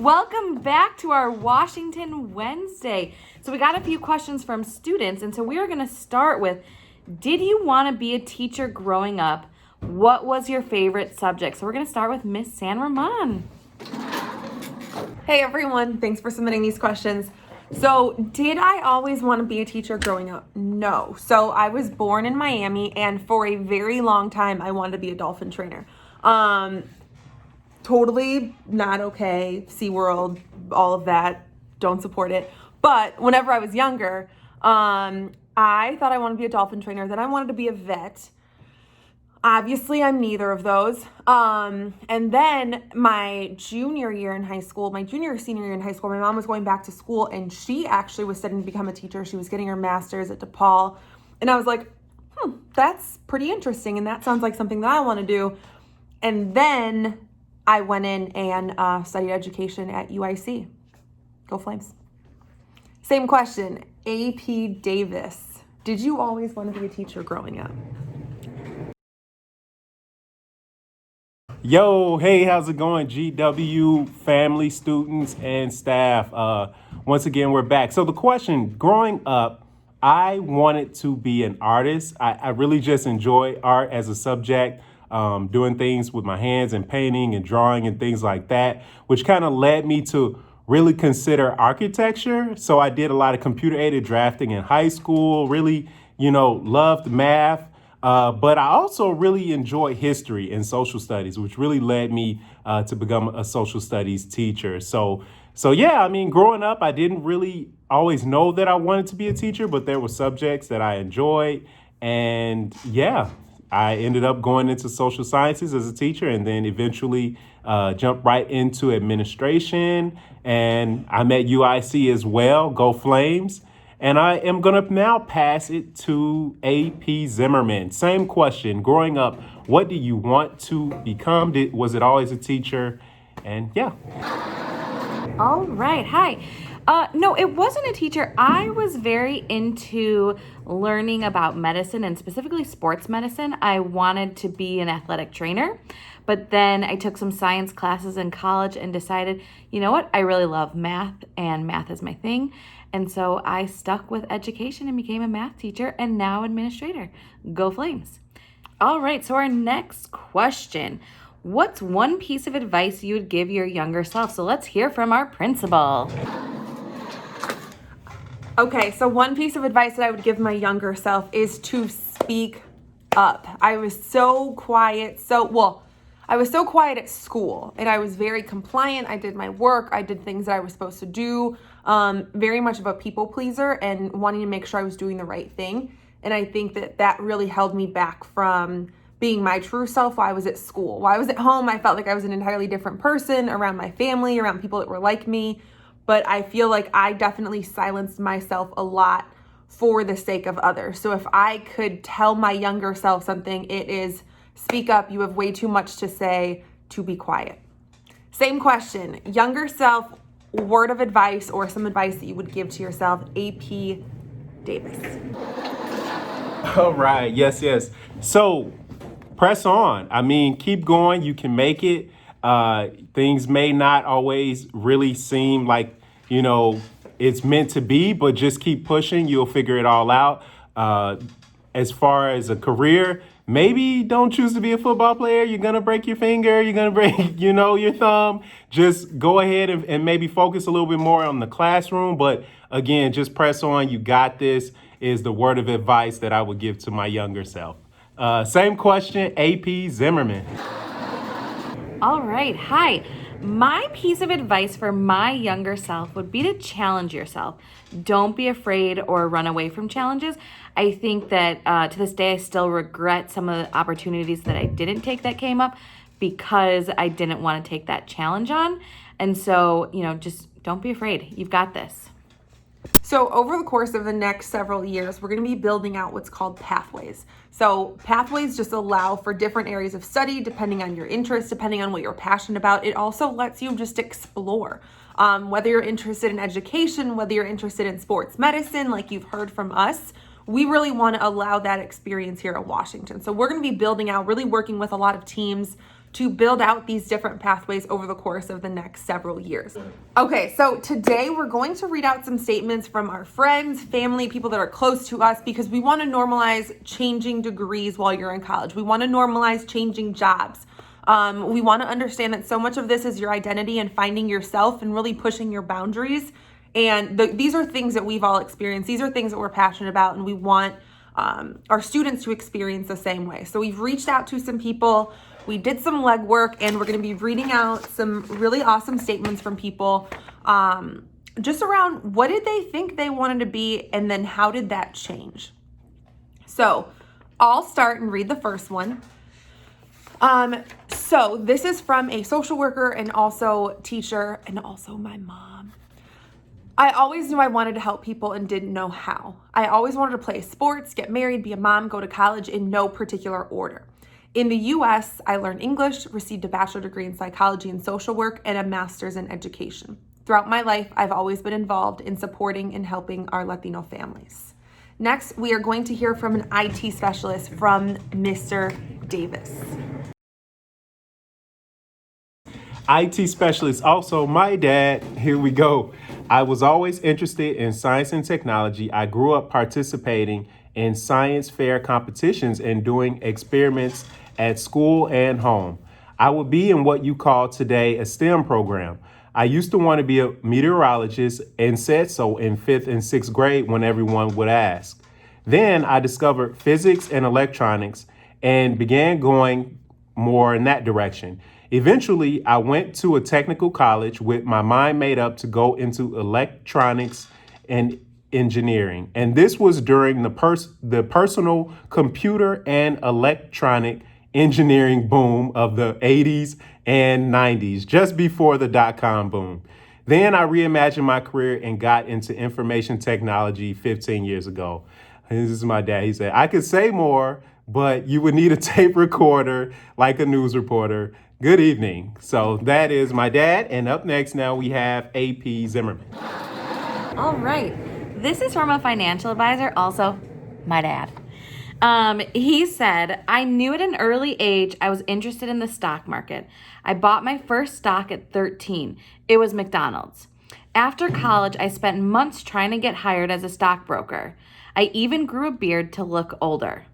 welcome back to our Washington Wednesday. So we got a few questions from students, and so we are going to start with, did you want to be a teacher growing up? What was your favorite subject? So we're going to start with Miss San Ramon. Hey everyone, thanks for submitting these questions. So did I always want to be a teacher growing up? No. So I was born in Miami, and for a very long time I wanted to be a dolphin trainer. Totally not okay. SeaWorld, all of that, don't support it. But whenever I was younger, I thought I wanted to be a dolphin trainer. Then I wanted to be a vet. Obviously, I'm neither of those. And then my senior year in high school, my mom was going back to school, and she actually was studying to become a teacher. She was getting her master's at DePaul. And I was like, that's pretty interesting. And that sounds like something that I want to do. And then I went in and studied education at UIC. Go Flames. Same question, AP Davis. Did you always want to be a teacher growing up? Yo, hey, how's it going? GW, family, students, and staff. Once again, we're back. So the question, growing up, I wanted to be an artist. I really just enjoy art as a subject, doing things with my hands and painting and drawing and things like that, which kind of led me to really consider architecture. So I did a lot of computer-aided drafting in high school, really, loved math. But I also really enjoy history and social studies, which really led me to become a social studies teacher. So yeah, growing up, I didn't really always know that I wanted to be a teacher, but there were subjects that I enjoyed. And yeah, I ended up going into social sciences as a teacher, and then eventually jumped right into administration. And I'm at UIC as well, Go Flames. And I am going to now pass it to AP Zimmerman. Same question. Growing up, what do you want to become? Was it always a teacher? And yeah. All right. Hi. No, it wasn't a teacher. I was very into learning about medicine, and specifically sports medicine. I wanted to be an athletic trainer, but then I took some science classes in college and decided, you know what? I really love math, and math is my thing. And so I stuck with education and became a math teacher and now administrator. Go Flames. All right, so our next question. What's one piece of advice you would give your younger self? So let's hear from our principal. Okay, so one piece of advice that I would give my younger self is to speak up. I was so quiet, I was so quiet at school, and I was very compliant. I did my work. I did things that I was supposed to do. Very much of a people pleaser and wanting to make sure I was doing the right thing. And I think that really held me back from being my true self while I was at school. While I was at home, I felt like I was an entirely different person around my family, around people that were like me. But I feel like I definitely silenced myself a lot for the sake of others. So if I could tell my younger self something, it is speak up. You have way too much to say, to be quiet. Same question, younger self, word of advice or some advice that you would give to yourself, AP Davis. All right. Yes. So press on. Keep going. You can make it. Things may not always really seem like, it's meant to be, but just keep pushing. You'll figure it all out. As far as a career, maybe don't choose to be a football player. You're going to break your finger. You're going to break, your thumb. Just go ahead and maybe focus a little bit more on the classroom. But again, just press on. You got this is the word of advice that I would give to my younger self. Same question, AP Zimmerman. All right. Hi. My piece of advice for my younger self would be to challenge yourself. Don't be afraid or run away from challenges. I think that to this day, I still regret some of the opportunities that I didn't take that came up because I didn't want to take that challenge on. And so, just don't be afraid. You've got this. So over the course of the next several years, we're going to be building out what's called pathways. So pathways just allow for different areas of study, depending on your interest, depending on what you're passionate about. It also lets you just explore. Whether you're interested in education, whether you're interested in sports medicine, like you've heard from us, we really want to allow that experience here at Washington. So we're going to be building out, really working with a lot of teams to build out these different pathways over the course of the next several years. Okay, so today we're going to read out some statements from our friends, family, people that are close to us, because we want to normalize changing degrees while you're in college. We want to normalize changing jobs. We want to understand that so much of this is your identity and finding yourself and really pushing your boundaries. And these are things that we've all experienced. These are things that we're passionate about, and we want our students to experience the same way. So we've reached out to some people, we did some legwork, and we're going to be reading out some really awesome statements from people just around what did they think they wanted to be, and then how did that change. So I'll start and read the first one. So this is from a social worker and also teacher and also my mom. I always knew I wanted to help people and didn't know how. I always wanted to play sports, get married, be a mom, go to college in no particular order. In the US, I learned English, received a bachelor degree in psychology and social work, and a master's in education. Throughout my life, I've always been involved in supporting and helping our Latino families. Next, we are going to hear from an IT specialist from Mr. Davis. IT specialist, also my dad. Here we go. I was always interested in science and technology. I grew up participating in science fair competitions and doing experiments at school and home. I would be in what you call today a STEM program. I used to want to be a meteorologist and said so in 5th and 6th grade when everyone would ask. Then I discovered physics and electronics and began going more in that direction. Eventually, I went to a technical college with my mind made up to go into electronics and engineering. And this was during the personal computer and electronic engineering boom of the 80s and 90s, just before the dot-com boom. Then I reimagined my career and got into information technology 15 years ago. And this is my dad. He said, I could say more, but you would need a tape recorder like a news reporter. Good evening. So that is my dad. And up next now we have AP Zimmerman. All right. This is from a financial advisor, also my dad. He said, I knew at an early age I was interested in the stock market. I bought my first stock at 13. It was McDonald's. After college, I spent months trying to get hired as a stockbroker. I even grew a beard to look older.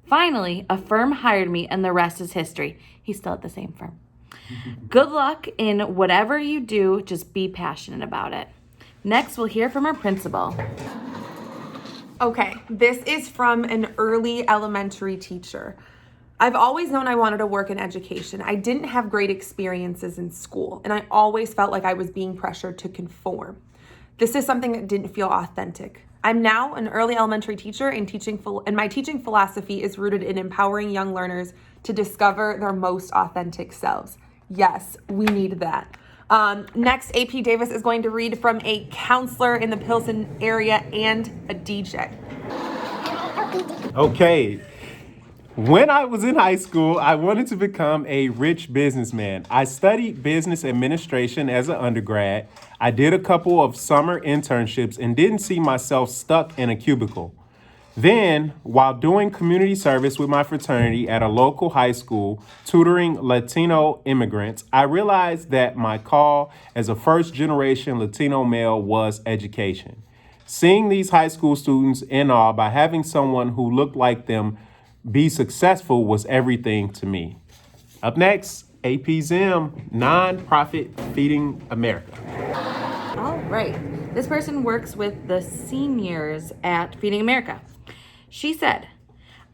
Finally, a firm hired me, and the rest is history. He's still at the same firm. Good luck in whatever you do. Just be passionate about it. Next, we'll hear from our principal. Okay, this is from an early elementary teacher. I've always known I wanted to work in education. I didn't have great experiences in school, and I always felt like I was being pressured to conform. This is something that didn't feel authentic. I'm now an early elementary teacher, and my teaching philosophy is rooted in empowering young learners to discover their most authentic selves. Yes, we need that. Next, AP Davis is going to read from a counselor in the Pilsen area and a DJ. Okay. When I was in high school, I wanted to become a rich businessman. I studied business administration as an undergrad. I did a couple of summer internships and didn't see myself stuck in a cubicle. Then, while doing community service with my fraternity at a local high school, tutoring Latino immigrants, I realized that my call as a first-generation Latino male was education. Seeing these high school students in awe by having someone who looked like them be successful was everything to me. Up next, AP Zim, Nonprofit Feeding America. All right. This person works with the seniors at Feeding America. She said,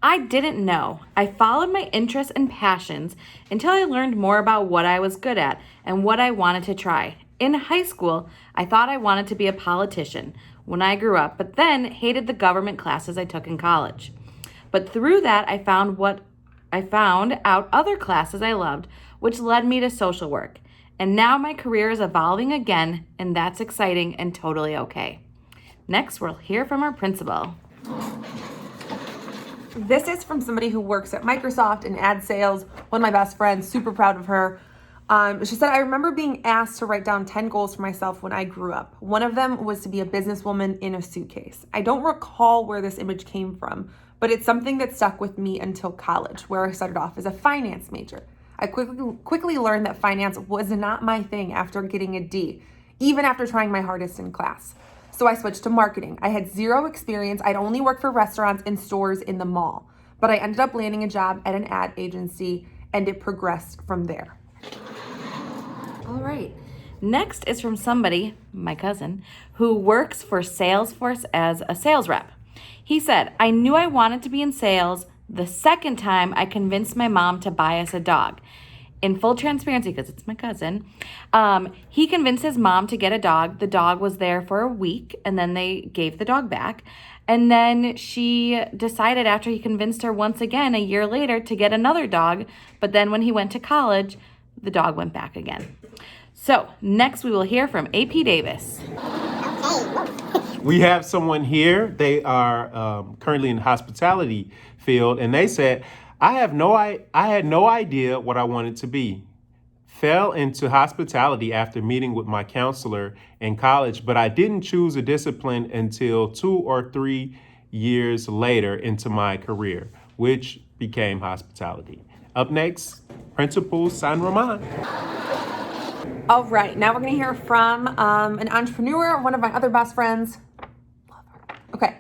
I didn't know. I followed my interests and passions until I learned more about what I was good at and what I wanted to try. In high school, I thought I wanted to be a politician when I grew up, but then hated the government classes I took in college. But through that, I found out other classes I loved, which led me to social work. And now my career is evolving again, and that's exciting and totally okay. Next, we'll hear from our principal. This is from somebody who works at Microsoft in ad sales, one of my best friends, super proud of her. She said, I remember being asked to write down 10 goals for myself when I grew up. One of them was to be a businesswoman in a suitcase. I don't recall where this image came from, but it's something that stuck with me until college, where I started off as a finance major. I quickly learned that finance was not my thing after getting a D, even after trying my hardest in class. So I switched to marketing. I had zero experience. I'd only worked for restaurants and stores in the mall, but I ended up landing a job at an ad agency and it progressed from there. All right. Next is from somebody, my cousin, who works for Salesforce as a sales rep. He said, I knew I wanted to be in sales the second time I convinced my mom to buy us a dog. In full transparency, because it's my cousin, he convinced his mom to get a dog. The dog was there for a week, and then they gave the dog back. And then she decided after he convinced her once again, a year later, to get another dog. But then when he went to college, the dog went back again. So next we will hear from AP Davis. We have someone here. They are currently in the hospitality field, and they said, I had no idea what I wanted to be. Fell into hospitality after meeting with my counselor in college, but I didn't choose a discipline until 2 or 3 years later into my career, which became hospitality. Up next, Principal San Roman. All right, now we're gonna hear from an entrepreneur, one of my other best friends. Okay.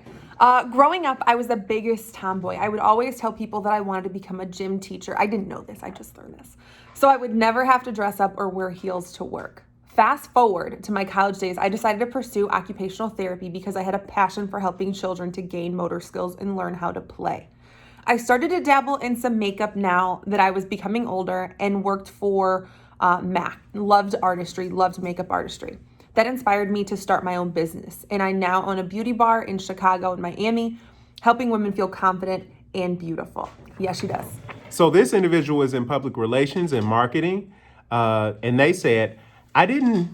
Growing up, I was the biggest tomboy. I would always tell people that I wanted to become a gym teacher. I didn't know this, I just learned this. So I would never have to dress up or wear heels to work. Fast forward to my college days, I decided to pursue occupational therapy because I had a passion for helping children to gain motor skills and learn how to play. I started to dabble in some makeup now that I was becoming older and worked for MAC. Loved artistry, loved makeup artistry. That inspired me to start my own business. And I now own a beauty bar in Chicago and Miami, helping women feel confident and beautiful. Yes, she does. So this individual is in public relations and marketing. And they said, I didn't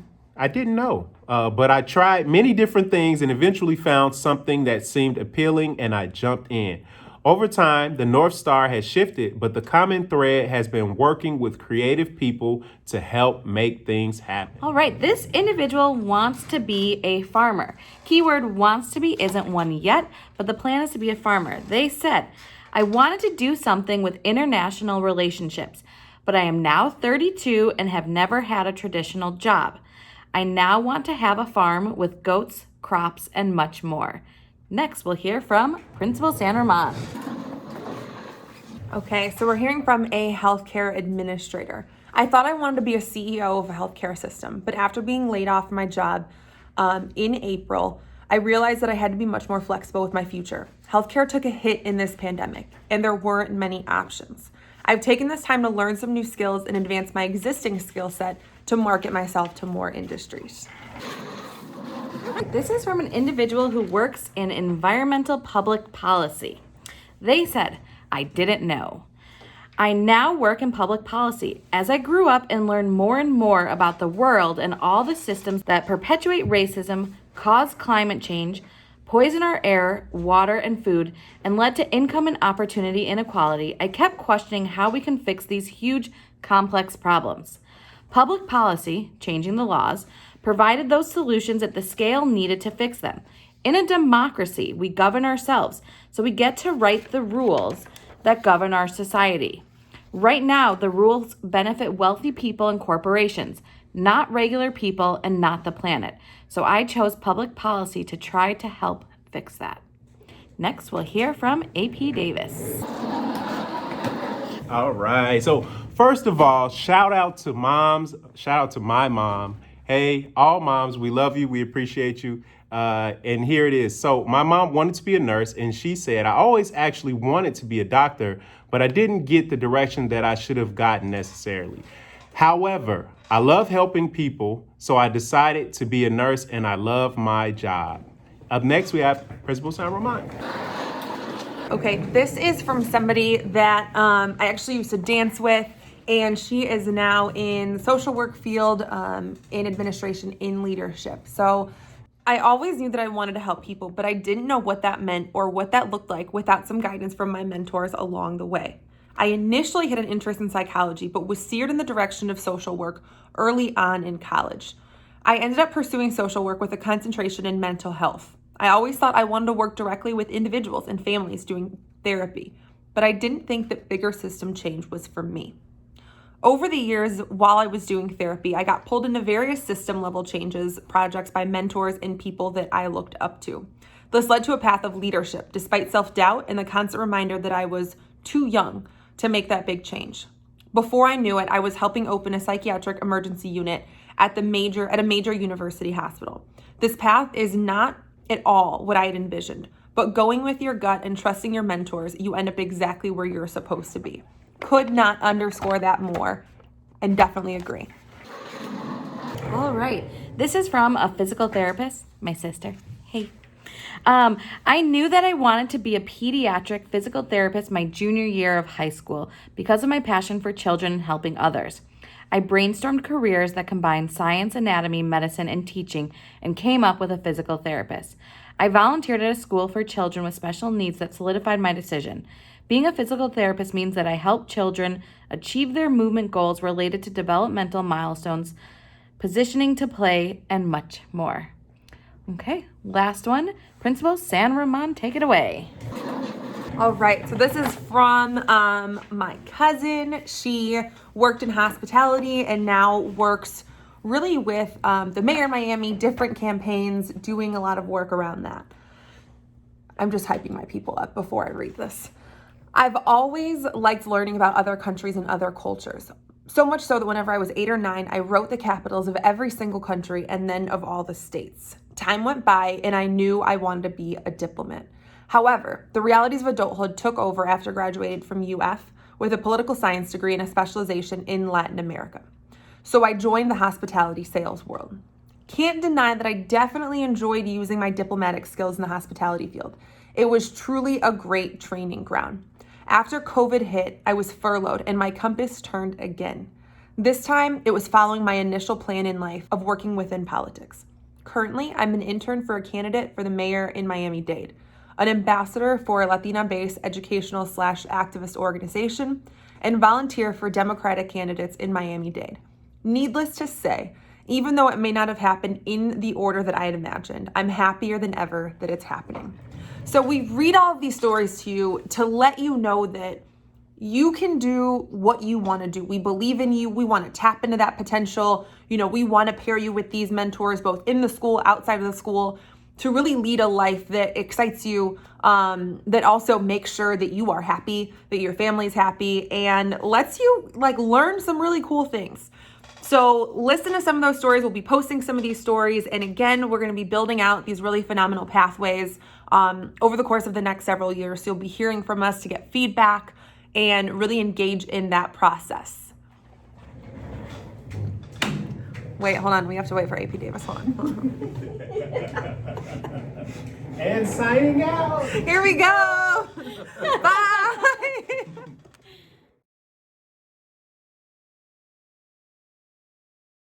know, but I tried many different things and eventually found something that seemed appealing and I jumped in. Over time, the North Star has shifted, but the common thread has been working with creative people to help make things happen. All right, this individual wants to be a farmer. Keyword wants to be isn't one yet, but the plan is to be a farmer. They said, I wanted to do something with international relationships, but I am now 32 and have never had a traditional job. I now want to have a farm with goats, crops, and much more. Next, we'll hear from Principal San Roman. Okay, so we're hearing from a healthcare administrator. I thought I wanted to be a CEO of a healthcare system, but after being laid off from my job in April, I realized that I had to be much more flexible with my future. Healthcare took a hit in this pandemic, and there weren't many options. I've taken this time to learn some new skills and advance my existing skill set to market myself to more industries. This is from an individual who works in environmental public policy. They said, I didn't know. I now work in public policy. As I grew up and learned more and more about the world and all the systems that perpetuate racism, cause climate change, poison our air, water, and food, and led to income and opportunity inequality, I kept questioning how we can fix these huge, complex problems. Public policy, changing the laws, provided those solutions at the scale needed to fix them. In a democracy, we govern ourselves, so we get to write the rules that govern our society. Right now, the rules benefit wealthy people and corporations, not regular people and not the planet. So I chose public policy to try to help fix that. Next, we'll hear from AP Davis. All right. So first of all, shout out to moms. Shout out to my mom. Hey, all moms, we love you. We appreciate you. And here it is. So my mom wanted to be a nurse, and she said, I always actually wanted to be a doctor, but I didn't get the direction that I should have gotten necessarily. However, I love helping people, so I decided to be a nurse, and I love my job. Up next, we have Principal San Roman. Okay, this is from somebody that I actually used to dance with, and she is now in the social work field, in administration, in leadership. So I always knew that I wanted to help people, but I didn't know what that meant or what that looked like without some guidance from my mentors along the way. I initially had an interest in psychology, but was steered in the direction of social work early on in college. I ended up pursuing social work with a concentration in mental health. I always thought I wanted to work directly with individuals and families doing therapy, but I didn't think that bigger system change was for me. Over the years, while I was doing therapy, I got pulled into various system level changes projects by mentors and people that I looked up to. This led to a path of leadership, despite self-doubt and the constant reminder that I was too young to make that big change. Before I knew it, I was helping open a psychiatric emergency unit at a major university hospital. This path is not at all what I had envisioned, but going with your gut and trusting your mentors, you end up exactly where you're supposed to be. Could not underscore that more, and definitely agree. All right. This is from a physical therapist, my sister. Hey. I knew that I wanted to be a pediatric physical therapist my junior year of high school because of my passion for children and helping others. I brainstormed careers that combined science, anatomy, medicine, and teaching and came up with a physical therapist. I volunteered at a school for children with special needs that solidified my decision. Being a physical therapist means that I help children achieve their movement goals related to developmental milestones, positioning to play, and much more. Okay, last one. Principal San Ramon, take it away. All right, so this is from my cousin. She worked in hospitality and now works really with the mayor of Miami, different campaigns, doing a lot of work around that. I'm just hyping my people up before I read this. I've always liked learning about other countries and other cultures. So much so that whenever I was 8 or 9, I wrote the capitals of every single country and then of all the states. Time went by and I knew I wanted to be a diplomat. However, the realities of adulthood took over after graduating from UF with a political science degree and a specialization in Latin America. So I joined the hospitality sales world. Can't deny that I definitely enjoyed using my diplomatic skills in the hospitality field. It was truly a great training ground. After COVID hit, I was furloughed and my compass turned again. This time, it was following my initial plan in life of working within politics. Currently, I'm an intern for a candidate for the mayor in Miami-Dade, an ambassador for a Latina-based educational/activist organization, and volunteer for Democratic candidates in Miami-Dade. Needless to say, even though it may not have happened in the order that I had imagined, I'm happier than ever that it's happening. So we read all of these stories to you to let you know that you can do what you want to do. We believe in you. We want to tap into that potential. We want to pair you with these mentors, both in the school, outside of the school, to really lead a life that excites you, that also makes sure that you are happy, that your family's happy, and lets you learn some really cool things. So listen to some of those stories. We'll be posting some of these stories. And again, we're going to be building out these really phenomenal pathways over the course of the next several years. So you'll be hearing from us to get feedback and really engage in that process. Wait, hold on. We have to wait for AP Davis. Hold on. And signing out. Here we go. Bye.